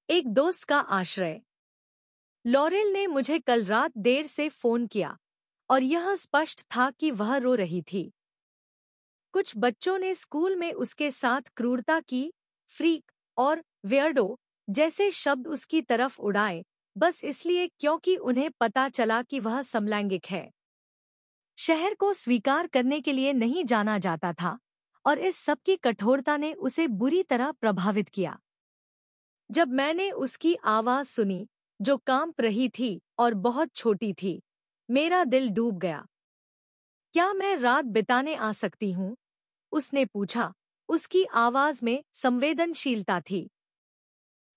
एक दोस्त का आश्रय। लॉरेल ने मुझे कल रात देर से फोन किया और यह स्पष्ट था कि वह रो रही थी। कुछ बच्चों ने स्कूल में उसके साथ क्रूरता की, फ्रीक और वियर्डो जैसे शब्द उसकी तरफ उड़ाए, बस इसलिए क्योंकि उन्हें पता चला कि वह समलैंगिक है। शहर को स्वीकार करने के लिए नहीं जाना जाता था और इस सब की कठोरता ने उसे बुरी तरह प्रभावित किया। जब मैंने उसकी आवाज सुनी, जो कांप रही थी और बहुत छोटी थी, मेरा दिल डूब गया। क्या मैं रात बिताने आ सकती हूँ? उसने पूछा। उसकी आवाज में संवेदनशीलता थी।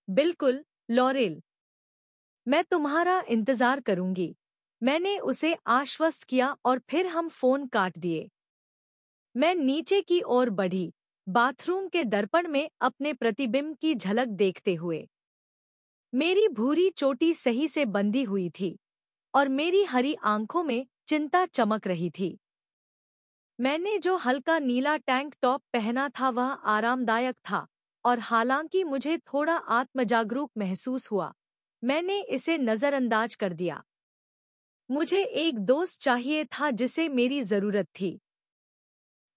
बिल्कुल, लॉरेल। मैं तुम्हारा इंतजार करूंगी, मैंने उसे आश्वस्त किया और फिर हम फोन काट दिए। मैं नीचे की ओर बढ़ी, बाथरूम के दर्पण में अपने प्रतिबिंब की झलक देखते हुए। मेरी भूरी चोटी सही से बंधी हुई थी और मेरी हरी आंखों में चिंता चमक रही थी। मैंने जो हल्का नीला टैंक टॉप पहना था वह आरामदायक था और हालांकि मुझे थोड़ा आत्मजागरूक महसूस हुआ, मैंने इसे नजरअंदाज कर दिया। मुझे एक दोस्त चाहिए था जिसे मेरी जरूरत थी।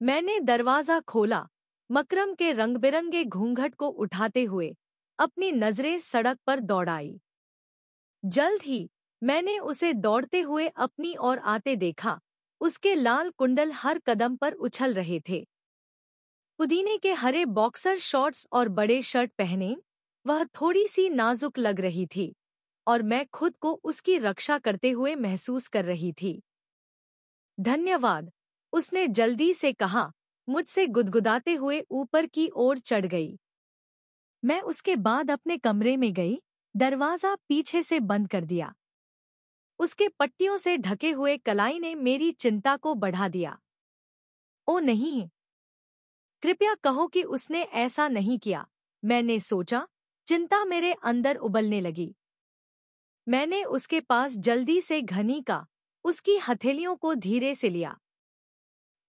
मैंने दरवाजा खोला, मकरम के रंगबिरंगे घूंघट को उठाते हुए अपनी नजरें सड़क पर दौड़ाई। जल्द ही मैंने उसे दौड़ते हुए अपनी ओर आते देखा। उसके लाल कुंडल हर कदम पर उछल रहे थे। पुदीने के हरे बॉक्सर शॉर्ट्स और बड़े शर्ट पहने वह थोड़ी सी नाजुक लग रही थी और मैं खुद को उसकी रक्षा करते हुए महसूस कर रही थी। धन्यवाद, उसने जल्दी से कहा, मुझसे गुदगुदाते हुए ऊपर की ओर चढ़ गई। मैं उसके बाद अपने कमरे में गई, दरवाजा पीछे से बंद कर दिया। उसके पट्टियों से ढके हुए कलाई ने मेरी चिंता को बढ़ा दिया। ओ नहीं, कृपया कहो कि उसने ऐसा नहीं किया, मैंने सोचा। चिंता मेरे अंदर उबलने लगी। मैंने उसके पास जल्दी से घनी का उसकी हथेलियों को धीरे से लिया।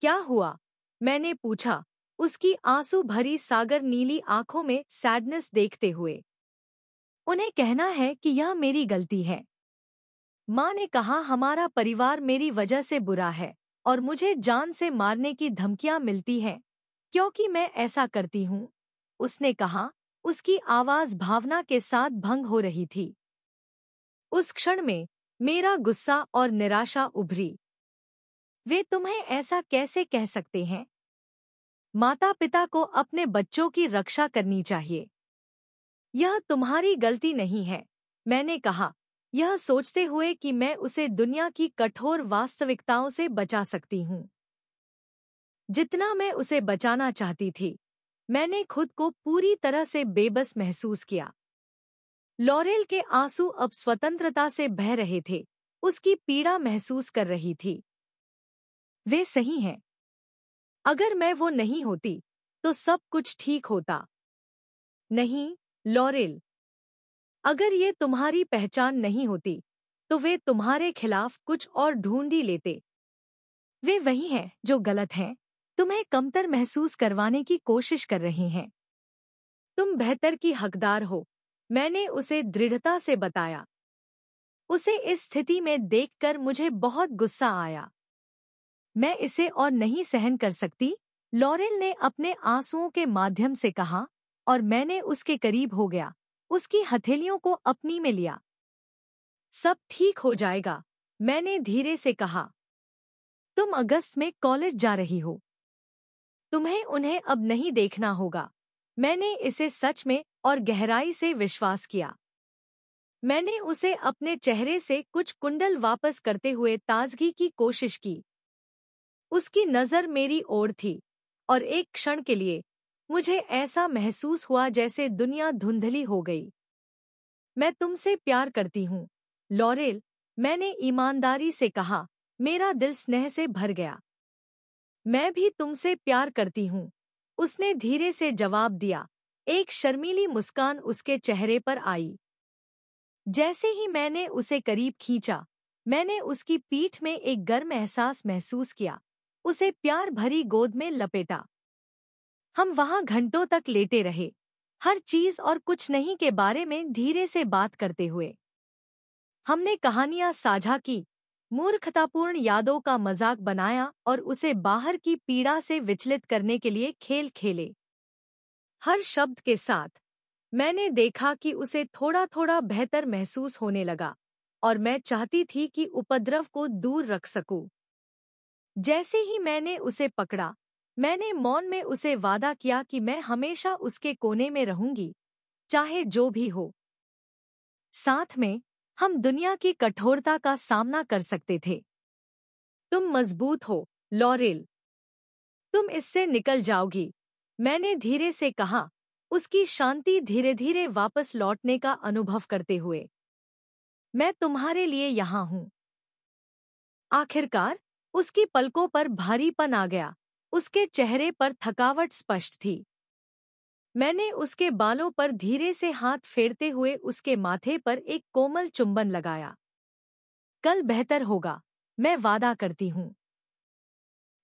क्या हुआ? मैंने पूछा, उसकी आंसू भरी सागर नीली आंखों में सैडनेस देखते हुए। उन्हें कहना है कि यह मेरी गलती है। माँ ने कहा हमारा परिवार मेरी वजह से बुरा है और मुझे जान से मारने की धमकियां मिलती हैं क्योंकि मैं ऐसा करती हूँ, उसने कहा। उसकी आवाज भावना के साथ भंग हो रही थी। उस क्षण में मेरा गुस्सा और निराशा उभरी। वे तुम्हें ऐसा कैसे कह सकते हैं? माता पिता को अपने बच्चों की रक्षा करनी चाहिए। यह तुम्हारी गलती नहीं है, मैंने कहा, यह सोचते हुए कि मैं उसे दुनिया की कठोर वास्तविकताओं से बचा सकती हूँ जितना मैं उसे बचाना चाहती थी। मैंने खुद को पूरी तरह से बेबस महसूस किया। लॉरेल के आंसू अब स्वतंत्रता से बह रहे थे, उसकी पीड़ा महसूस कर रही थी। वे सही हैं। अगर मैं वो नहीं होती तो सब कुछ ठीक होता। नहीं, लॉरेल, अगर ये तुम्हारी पहचान नहीं होती तो वे तुम्हारे खिलाफ कुछ और ढूंढ ही लेते। वे वही हैं जो गलत हैं, तुम्हें कमतर महसूस करवाने की कोशिश कर रहे हैं। तुम बेहतर की हकदार हो, मैंने उसे दृढ़ता से बताया। उसे इस स्थिति में देखकर मुझे बहुत गुस्सा आया। मैं इसे और नहीं सहन कर सकती, लॉरेल ने अपने आंसुओं के माध्यम से कहा और मैंने उसके करीब हो गया, उसकी हथेलियों को अपनी में लिया। सब ठीक हो जाएगा, मैंने धीरे से कहा। तुम अगस्त में कॉलेज जा रही हो। तुम्हें उन्हें अब नहीं देखना होगा। मैंने इसे सच में और गहराई से विश्वास किया। मैंने उसे अपने चेहरे से कुछ कुंडल वापस करते हुए ताजगी की कोशिश की। उसकी नज़र मेरी ओर थी और एक क्षण के लिए मुझे ऐसा महसूस हुआ जैसे दुनिया धुंधली हो गई। मैं तुमसे प्यार करती हूँ, लॉरेल, मैंने ईमानदारी से कहा। मेरा दिल स्नेह से भर गया। मैं भी तुमसे प्यार करती हूँ, उसने धीरे से जवाब दिया। एक शर्मीली मुस्कान उसके चेहरे पर आई। जैसे ही मैंने उसे करीब खींचा, मैंने उसकी पीठ में एक गर्म एहसास महसूस किया। उसे प्यार भरी गोद में लपेटा। हम वहां घंटों तक लेटे रहे, हर चीज और कुछ नहीं के बारे में धीरे से बात करते हुए। हमने कहानियां साझा की, मूर्खतापूर्ण यादों का मजाक बनाया और उसे बाहर की पीड़ा से विचलित करने के लिए खेल खेले। हर शब्द के साथ मैंने देखा कि उसे थोड़ा थोड़ा बेहतर महसूस होने लगा और मैं चाहती थी कि उपद्रव को दूर रख सकूं। जैसे ही मैंने उसे पकड़ा, मैंने मौन में उसे वादा किया कि मैं हमेशा उसके कोने में रहूंगी, चाहे जो भी हो। साथ में हम दुनिया की कठोरता का सामना कर सकते थे। तुम मजबूत हो, लॉरेल। तुम इससे निकल जाओगी, मैंने धीरे से कहा, उसकी शांति धीरे धीरे वापस लौटने का अनुभव करते हुए। मैं तुम्हारे लिए यहाँ हूँ। आखिरकार उसकी पलकों पर भारीपन आ गया, उसके चेहरे पर थकावट स्पष्ट थी। मैंने उसके बालों पर धीरे से हाथ फेरते हुए उसके माथे पर एक कोमल चुंबन लगाया। कल बेहतर होगा, मैं वादा करती हूँ।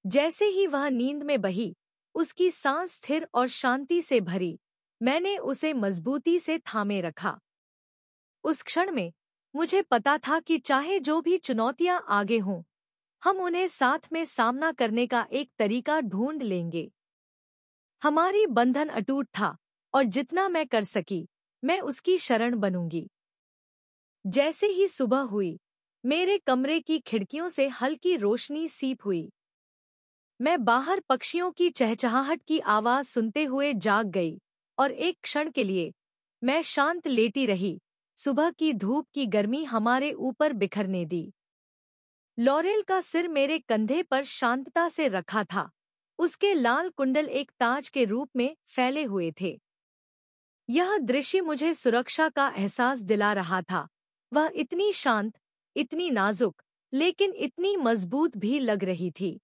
जैसे ही वह नींद में बही, उसकी सांस स्थिर और शांति से भरी, मैंने उसे मजबूती से थामे रखा। उस क्षण में मुझे पता था कि चाहे जो भी चुनौतियां आगे हों, हम उन्हें साथ में सामना करने का एक तरीका ढूंढ लेंगे। हमारी बंधन अटूट था और जितना मैं कर सकी, मैं उसकी शरण बनूंगी। जैसे ही सुबह हुई, मेरे कमरे की खिड़कियों से हल्की रोशनी सीप हुई। मैं बाहर पक्षियों की चहचहाहट की आवाज सुनते हुए जाग गई और एक क्षण के लिए मैं शांत लेटी रही, सुबह की धूप की गर्मी हमारे ऊपर बिखरने दी। लॉरेल का सिर मेरे कंधे पर शांतता से रखा था, उसके लाल कुंडल एक ताज के रूप में फैले हुए थे। यह दृश्य मुझे सुरक्षा का एहसास दिला रहा था। वह इतनी शांत, इतनी नाजुक, लेकिन इतनी मजबूत भी लग रही थी।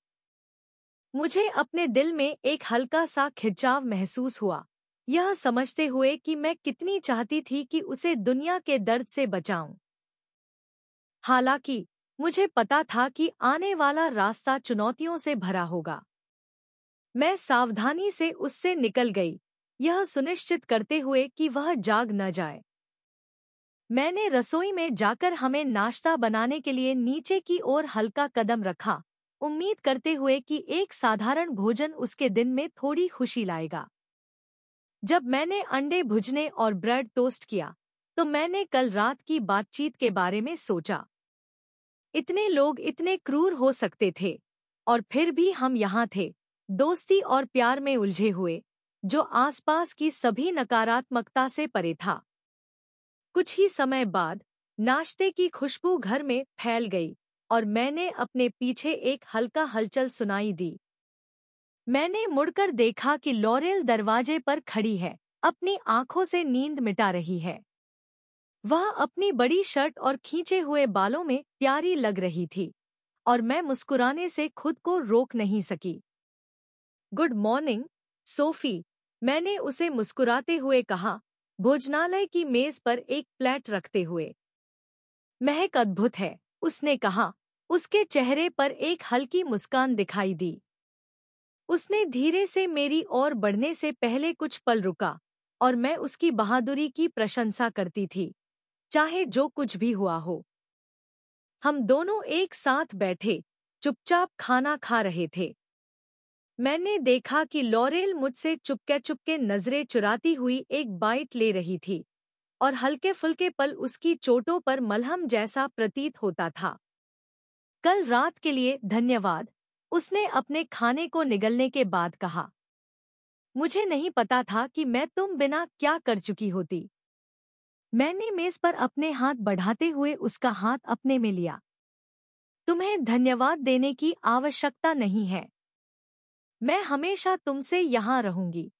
मुझे अपने दिल में एक हल्का सा खिंचाव महसूस हुआ, यह समझते हुए कि मैं कितनी चाहती थी कि उसे दुनिया के दर्द से बचाऊं। हालांकि मुझे पता था कि आने वाला रास्ता चुनौतियों से भरा होगा। मैं सावधानी से उससे निकल गई, यह सुनिश्चित करते हुए कि वह जाग न जाए। मैंने रसोई में जाकर हमें नाश्ता बनाने के लिए नीचे की ओर हल्का कदम रखा, उम्मीद करते हुए कि एक साधारण भोजन उसके दिन में थोड़ी खुशी लाएगा। जब मैंने अंडे भुजने और ब्रेड टोस्ट किया, तो मैंने कल रात की बातचीत के बारे में सोचा। इतने लोग इतने क्रूर हो सकते थे, और फिर भी हम यहाँ थे, दोस्ती और प्यार में उलझे हुए, जो आसपास की सभी नकारात्मकता से परे था। कुछ ही समय बाद नाश्ते की खुशबू घर में फैल गई और मैंने अपने पीछे एक हल्का हलचल सुनाई दी। मैंने मुड़कर देखा कि लॉरेल दरवाजे पर खड़ी है, अपनी आंखों से नींद मिटा रही है। वह अपनी बड़ी शर्ट और खींचे हुए बालों में प्यारी लग रही थी और मैं मुस्कुराने से खुद को रोक नहीं सकी। गुड मॉर्निंग, सोफी, मैंने उसे मुस्कुराते हुए कहा, भोजनालय की मेज पर एक प्लेट रखते हुए। महक अद्भुत है, उसने कहा, उसके चेहरे पर एक हल्की मुस्कान दिखाई दी। उसने धीरे से मेरी ओर बढ़ने से पहले कुछ पल रुका और मैं उसकी बहादुरी की प्रशंसा करती थी, चाहे जो कुछ भी हुआ हो। हम दोनों एक साथ बैठे, चुपचाप खाना खा रहे थे। मैंने देखा कि लॉरेल मुझसे चुपके चुपके नजरें चुराती हुई एक बाइट ले रही थी और हल्के फुल्के पल उसकी चोटों पर मलहम जैसा प्रतीत होता था। कल रात के लिए धन्यवाद, उसने अपने खाने को निगलने के बाद कहा। मुझे नहीं पता था कि मैं तुम बिना क्या कर चुकी होती। मैंने मेज पर अपने हाथ बढ़ाते हुए उसका हाथ अपने में लिया। तुम्हें धन्यवाद देने की आवश्यकता नहीं है, मैं हमेशा तुमसे यहाँ रहूंगी।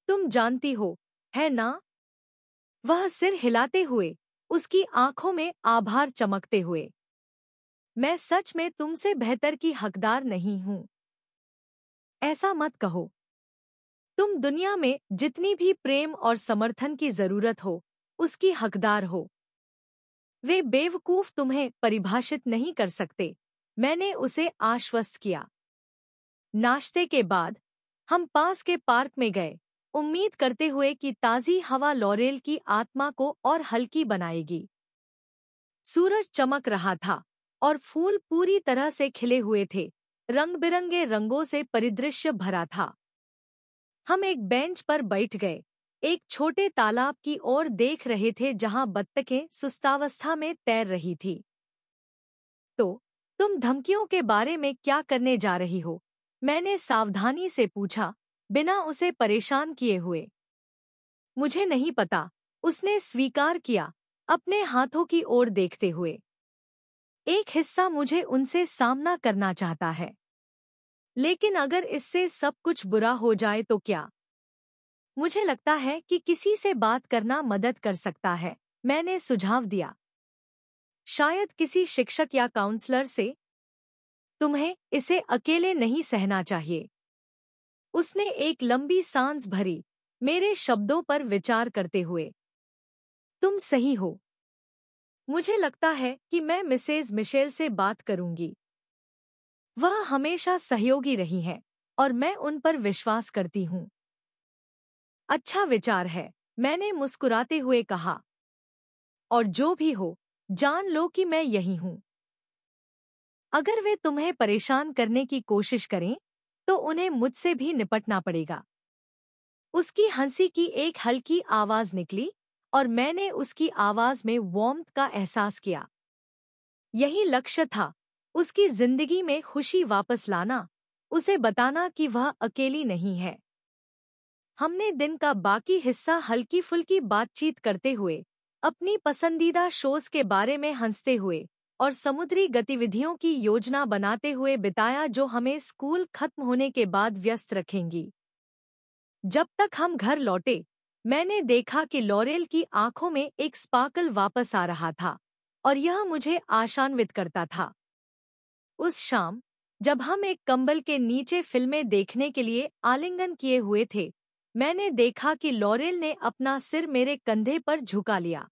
तुम जानती हो, है ना? वह सिर हिलाते हुए, उसकी आंखों में आभार चमकते हुए। मैं सच में तुमसे बेहतर की हकदार नहीं हूँ। ऐसा मत कहो। तुम दुनिया में जितनी भी प्रेम और समर्थन की जरूरत हो, उसकी हकदार हो। वे बेवकूफ तुम्हें परिभाषित नहीं कर सकते, मैंने उसे आश्वस्त किया। नाश्ते के बाद हम पास के पार्क में गए, उम्मीद करते हुए कि ताज़ी हवा लॉरेल की आत्मा को और हल्की बनाएगी। सूरज चमक रहा था और फूल पूरी तरह से खिले हुए थे, रंग बिरंगे रंगों से परिदृश्य भरा था। हम एक बेंच पर बैठ गए, एक छोटे तालाब की ओर देख रहे थे जहां बत्तखें सुस्तावस्था में तैर रही थी। तो, तुम धमकियों के बारे में क्या करने जा रही हो? मैंने सावधानी से पूछा, बिना उसे परेशान किए हुए। मुझे नहीं पता, उसने स्वीकार किया, अपने हाथों की ओर देखते हुए। एक हिस्सा मुझे उनसे सामना करना चाहता है। लेकिन अगर इससे सब कुछ बुरा हो जाए तो क्या? मुझे लगता है कि किसी से बात करना मदद कर सकता है, मैंने सुझाव दिया। शायद किसी शिक्षक या काउंसलर से। तुम्हें इसे अकेले नहीं सहना चाहिए। उसने एक लंबी सांस भरी, मेरे शब्दों पर विचार करते हुए। तुम सही हो। मुझे लगता है कि मैं मिसेज मिशेल से बात करूंगी। वह हमेशा सहयोगी रही हैं और मैं उन पर विश्वास करती हूँ। अच्छा विचार है, मैंने मुस्कुराते हुए कहा। और जो भी हो, जान लो कि मैं यही हूँ। अगर वे तुम्हें परेशान करने की कोशिश करें, तो उन्हें मुझसे भी निपटना पड़ेगा। उसकी हंसी की एक हल्की आवाज निकली और मैंने उसकी आवाज में वार्मथ का एहसास किया। यही लक्ष्य था, उसकी जिंदगी में खुशी वापस लाना, उसे बताना कि वह अकेली नहीं है। हमने दिन का बाकी हिस्सा हल्की फुल्की बातचीत करते हुए, अपनी पसंदीदा शोज के बारे में हंसते हुए और समुद्री गतिविधियों की योजना बनाते हुए बिताया जो हमें स्कूल खत्म होने के बाद व्यस्त रखेंगी। जब तक हम घर लौटे, मैंने देखा कि लॉरेल की आंखों में एक स्पार्कल वापस आ रहा था और यह मुझे आशान्वित करता था। उस शाम, जब हम एक कंबल के नीचे फिल्में देखने के लिए आलिंगन किए हुए थे, मैंने देखा कि लॉरेल ने अपना सिर मेरे कंधे पर झुका लिया।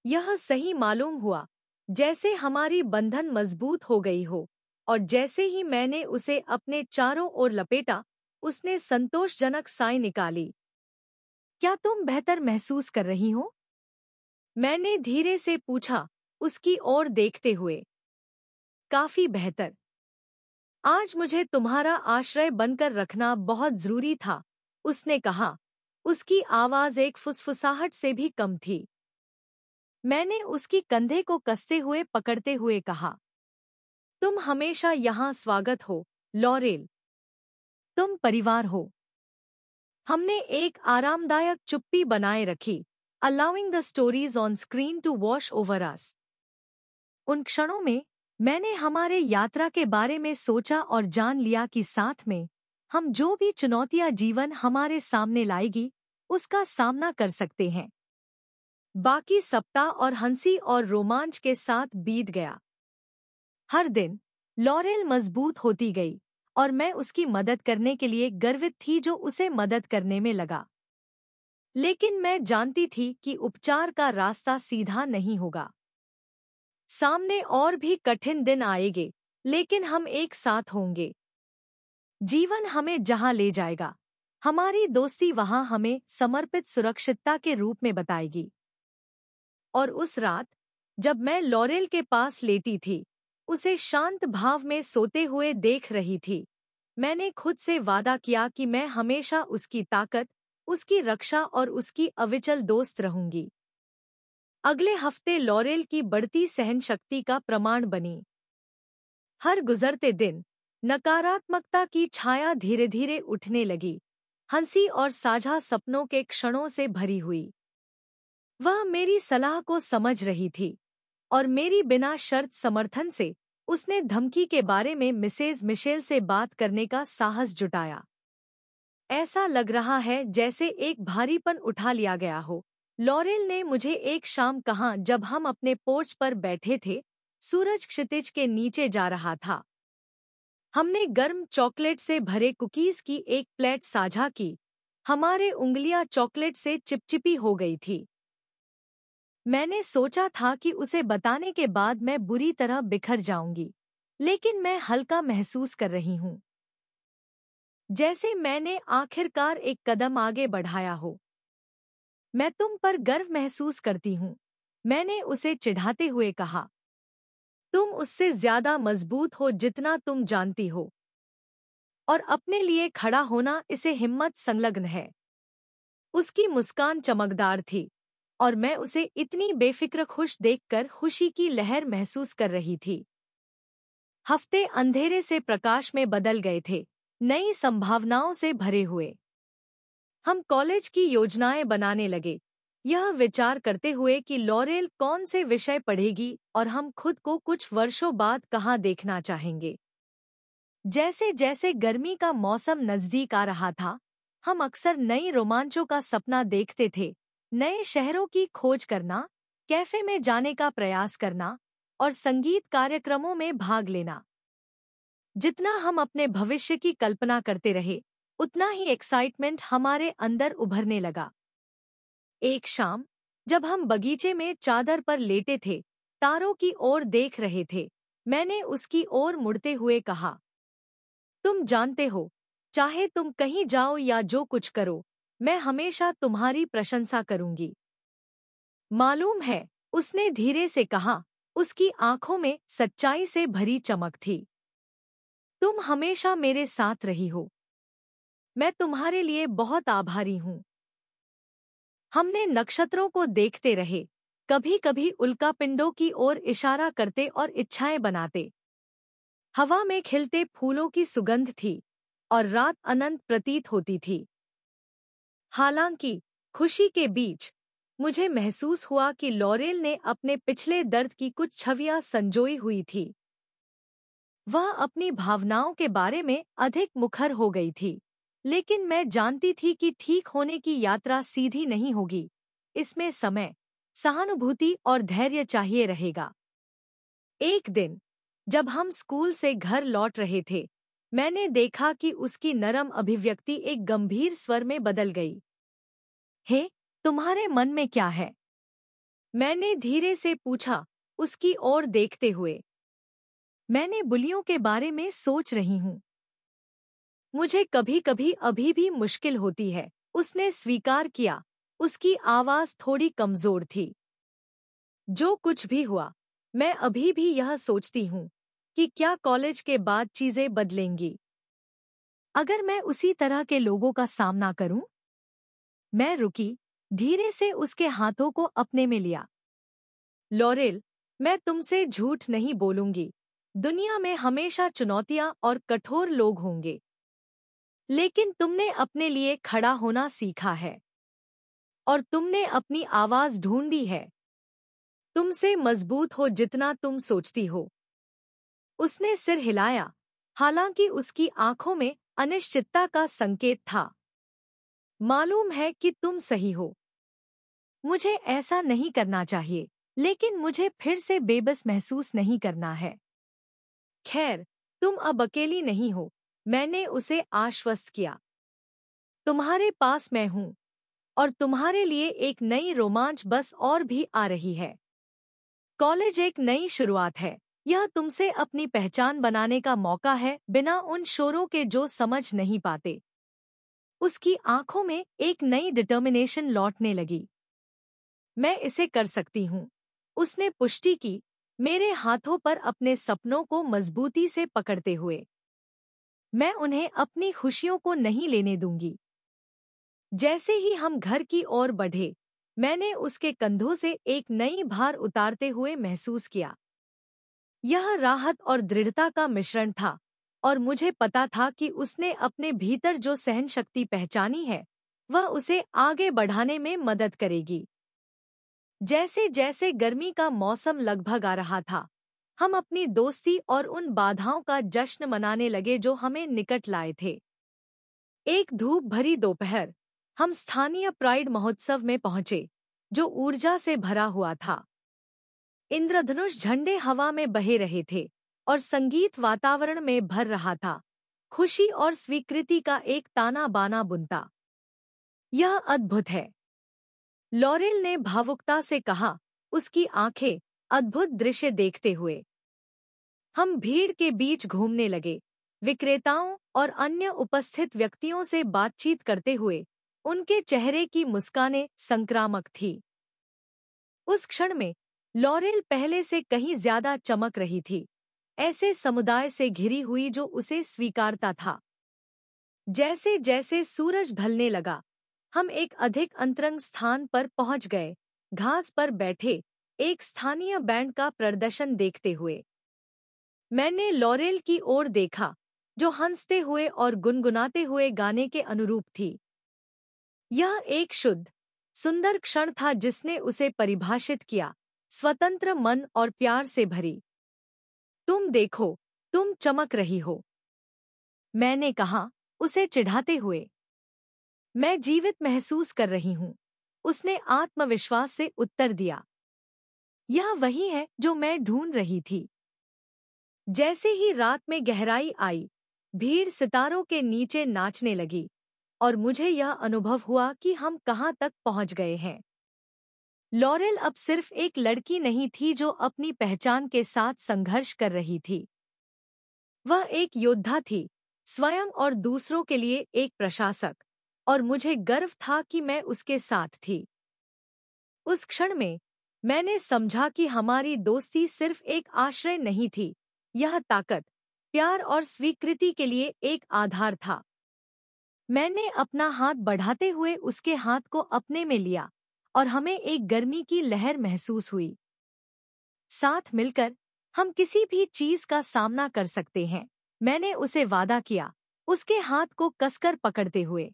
यह सही मालूम हुआ, जैसे हमारी बंधन मजबूत हो गई हो, और जैसे ही मैंने उसे अपने चारों ओर लपेटा, उसने संतोषजनक साई निकाली। क्या तुम बेहतर महसूस कर रही हो? मैंने धीरे से पूछा, उसकी ओर देखते हुए। काफी बेहतर। आज मुझे तुम्हारा आश्रय बनकर रखना बहुत जरूरी था, उसने कहा। उसकी आवाज एक फुसफुसाहट से भी कम थी। मैंने उसकी कंधे को कसते हुए पकड़ते हुए कहा, तुम हमेशा यहाँ स्वागत हो, लॉरेल। तुम परिवार हो। हमने एक आरामदायक चुप्पी बनाए रखी, allowing the stories on screen to wash over us. उन क्षणों में मैंने हमारे यात्रा के बारे में सोचा और जान लिया कि साथ में हम जो भी चुनौतियां जीवन हमारे सामने लाएगी, उसका सामना कर सकते हैं। बाकी सप्ताह और हंसी और रोमांच के साथ बीत गया। हर दिन लॉरेल मजबूत होती गई और मैं उसकी मदद करने के लिए गर्वित थी जो उसे मदद करने में लगा। लेकिन मैं जानती थी कि उपचार का रास्ता सीधा नहीं होगा। सामने और भी कठिन दिन आएंगे, लेकिन हम एक साथ होंगे। जीवन हमें जहां ले जाएगा, हमारी दोस्ती वहां हमें समर्पित सुरक्षितता के रूप में बताएगी। और उस रात, जब मैं लॉरेल के पास लेटी थी, उसे शांत भाव में सोते हुए देख रही थी, मैंने खुद से वादा किया कि मैं हमेशा उसकी ताकत, उसकी रक्षा और उसकी अविचल दोस्त रहूंगी। अगले हफ्ते लॉरेल की बढ़ती सहनशक्ति का प्रमाण बनी। हर गुजरते दिन नकारात्मकता की छाया धीरे धीरे उठने लगी, हंसी और साझा सपनों के क्षणों से भरी हुई। वह मेरी सलाह को समझ रही थी और मेरी बिना शर्त समर्थन से उसने धमकी के बारे में मिसेज मिशेल से बात करने का साहस जुटाया। ऐसा लग रहा है जैसे एक भारीपन उठा लिया गया हो, लॉरेल ने मुझे एक शाम कहा जब हम अपने पोर्च पर बैठे थे, सूरज क्षितिज के नीचे जा रहा था। हमने गर्म चॉकलेट से भरे कुकीज की एक प्लेट साझा की, हमारे उंगलियां चॉकलेट से चिपचिपी हो गई थी। मैंने सोचा था कि उसे बताने के बाद मैं बुरी तरह बिखर जाऊंगी, लेकिन मैं हल्का महसूस कर रही हूँ। जैसे मैंने आखिरकार एक कदम आगे बढ़ाया हो। मैं तुम पर गर्व महसूस करती हूँ, मैंने उसे चिढ़ाते हुए कहा। तुम उससे ज्यादा मजबूत हो जितना तुम जानती हो, और अपने लिए खड़ा होना इसे हिम्मत संलग्न है। उसकी मुस्कान चमकदार थी, और मैं उसे इतनी बेफिक्र खुश देखकर खुशी की लहर महसूस कर रही थी। हफ्ते अंधेरे से प्रकाश में बदल गए थे, नई संभावनाओं से भरे हुए। हम कॉलेज की योजनाएं बनाने लगे, यह विचार करते हुए कि लॉरेल कौन से विषय पढ़ेगी और हम खुद को कुछ वर्षों बाद कहाँ देखना चाहेंगे। जैसे जैसे गर्मी का मौसम नजदीक आ रहा था, हम अक्सर नई रोमांचों का सपना देखते थे, नए शहरों की खोज करना, कैफे में जाने का प्रयास करना और संगीत कार्यक्रमों में भाग लेना। जितना हम अपने भविष्य की कल्पना करते रहे, उतना ही एक्साइटमेंट हमारे अंदर उभरने लगा। एक शाम, जब हम बगीचे में चादर पर लेटे थे, तारों की ओर देख रहे थे, मैंने उसकी ओर मुड़ते हुए कहा, तुम जानते हो, चाहे तुम कहीं जाओ या जो कुछ करो, मैं हमेशा तुम्हारी प्रशंसा करूंगी। मालूम है, उसने धीरे से कहा, उसकी आंखों में सच्चाई से भरी चमक थी। तुम हमेशा मेरे साथ रही हो। मैं तुम्हारे लिए बहुत आभारी हूँ। हमने नक्षत्रों को देखते रहे, कभी-कभी उल्कापिंडों की ओर इशारा करते और इच्छाएं बनाते। हवा में खिलते फूलों की सुगंध थी, और रात अनंत प्रतीत होती थी। हालांकि, खुशी के बीच, मुझे महसूस हुआ कि लॉरेल ने अपने पिछले दर्द की कुछ छवियां संजोई हुई थी। वह अपनी भावनाओं के बारे में अधिक मुखर हो गई थी, लेकिन मैं जानती थी कि ठीक होने की यात्रा सीधी नहीं होगी। इसमें समय, सहानुभूति और धैर्य चाहिए रहेगा। एक दिन, जब हम स्कूल से घर लौट रहे थे, मैंने देखा कि उसकी नरम अभिव्यक्ति एक गंभीर स्वर में बदल गई। हे, तुम्हारे मन में क्या है? मैंने धीरे से पूछा, उसकी ओर देखते हुए। मैंने बुलियों के बारे में सोच रही हूँ। मुझे कभी-कभी अभी भी मुश्किल होती है, उसने स्वीकार किया। उसकी आवाज थोड़ी कमजोर थी। जो कुछ भी हुआ, मैं अभी भी यह सोचती हूँ कि क्या कॉलेज के बाद चीजें बदलेंगी अगर मैं उसी तरह के लोगों का सामना करूं? मैं रुकी, धीरे से उसके हाथों को अपने में लिया। लॉरेल, मैं तुमसे झूठ नहीं बोलूंगी। दुनिया में हमेशा चुनौतियां और कठोर लोग होंगे, लेकिन तुमने अपने लिए खड़ा होना सीखा है, और तुमने अपनी आवाज ढूंढी है। तुमसे मजबूत हो जितना तुम सोचती हो। उसने सिर हिलाया, हालांकि उसकी आंखों में अनिश्चितता का संकेत था। मालूम है कि तुम सही हो। मुझे ऐसा नहीं करना चाहिए, लेकिन मुझे फिर से बेबस महसूस नहीं करना है। खैर, तुम अब अकेली नहीं हो, मैंने उसे आश्वस्त किया। तुम्हारे पास मैं हूँ, और तुम्हारे लिए एक नई रोमांच बस और भी आ रही है। कॉलेज एक नई शुरुआत है। यह तुमसे अपनी पहचान बनाने का मौका है, बिना उन शोरों के जो समझ नहीं पाते। उसकी आंखों में एक नई डिटर्मिनेशन लौटने लगी। मैं इसे कर सकती हूँ, उसने पुष्टि की, मेरे हाथों पर अपने सपनों को मजबूती से पकड़ते हुए। मैं उन्हें अपनी खुशियों को नहीं लेने दूंगी। जैसे ही हम घर की ओर बढ़े, मैंने उसके कंधों से एक नई भार उतारते हुए महसूस किया। यह राहत और दृढ़ता का मिश्रण था, और मुझे पता था कि उसने अपने भीतर जो सहनशक्ति पहचानी है, वह उसे आगे बढ़ाने में मदद करेगी। जैसे जैसे गर्मी का मौसम लगभग आ रहा था, हम अपनी दोस्ती और उन बाधाओं का जश्न मनाने लगे जो हमें निकट लाए थे। एक धूप भरी दोपहर, हम स्थानीय प्राइड महोत्सव में पहुंचे, जो ऊर्जा से भरा हुआ था। इंद्रधनुष झंडे हवा में बहे रहे थे, और संगीत वातावरण में भर रहा था, खुशी और स्वीकृति का एक ताना बाना बुनता। यह अद्भुत है, लॉरेल ने भावुकता से कहा, उसकी आंखें अद्भुत दृश्य देखते हुए। हम भीड़ के बीच घूमने लगे, विक्रेताओं और अन्य उपस्थित व्यक्तियों से बातचीत करते हुए उनके चेहरे की मुस्कानें संक्रामक थी। उस क्षण में लॉरेल पहले से कहीं ज्यादा चमक रही थी, ऐसे समुदाय से घिरी हुई जो उसे स्वीकारता था। जैसे जैसे सूरज ढलने लगा, हम एक अधिक अंतरंग स्थान पर पहुंच गए, घास पर बैठे एक स्थानीय बैंड का प्रदर्शन देखते हुए। मैंने लॉरेल की ओर देखा, जो हंसते हुए और गुनगुनाते हुए गाने के अनुरूप थी। यह एक शुद्ध, सुंदर क्षण था जिसने उसे परिभाषित किया, स्वतंत्र मन और प्यार से भरी। तुम देखो, तुम चमक रही हो, मैंने कहा, उसे चिढ़ाते हुए। मैं जीवित महसूस कर रही हूँ, उसने आत्मविश्वास से उत्तर दिया। यह वही है जो मैं ढूंढ रही थी। जैसे ही रात में गहराई आई, भीड़ सितारों के नीचे नाचने लगी और मुझे यह अनुभव हुआ कि हम कहाँ तक पहुँच गए हैं। लॉरेल अब सिर्फ एक लड़की नहीं थी जो अपनी पहचान के साथ संघर्ष कर रही थी। वह एक योद्धा थी, स्वयं और दूसरों के लिए एक प्रशासक, और मुझे गर्व था कि मैं उसके साथ थी। उस क्षण में मैंने समझा कि हमारी दोस्ती सिर्फ एक आश्रय नहीं थी, यह ताकत, प्यार और स्वीकृति के लिए एक आधार था। मैंने अपना हाथ बढ़ाते हुए उसके हाथ को अपने में लिया और हमें एक गर्मी की लहर महसूस हुई। साथ मिलकर हम किसी भी चीज का सामना कर सकते हैं, मैंने उसे वादा किया, उसके हाथ को कसकर पकड़ते हुए।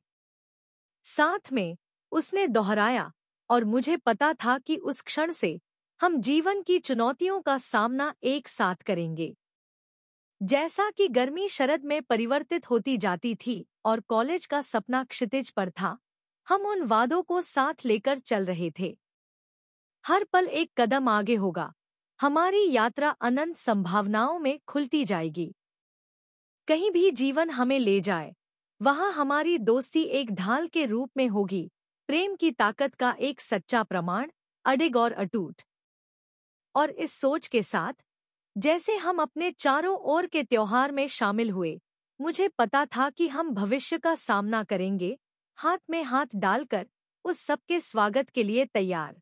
साथ में उसने दोहराया, और मुझे पता था कि उस क्षण से हम जीवन की चुनौतियों का सामना एक साथ करेंगे। जैसा कि गर्मी शरद में परिवर्तित होती जाती थी और कॉलेज का सपना क्षितिज पर था, हम उन वादों को साथ लेकर चल रहे थे। हर पल एक कदम आगे होगा, हमारी यात्रा अनंत संभावनाओं में खुलती जाएगी। कहीं भी जीवन हमें ले जाए, वहां हमारी दोस्ती एक ढाल के रूप में होगी, प्रेम की ताकत का एक सच्चा प्रमाण, अडिग और अटूट। और इस सोच के साथ, जैसे हम अपने चारों ओर के त्योहार में शामिल हुए, मुझे पता था कि हम भविष्य का सामना करेंगे, हाथ में हाथ डालकर, उस सबके स्वागत के लिए तैयार।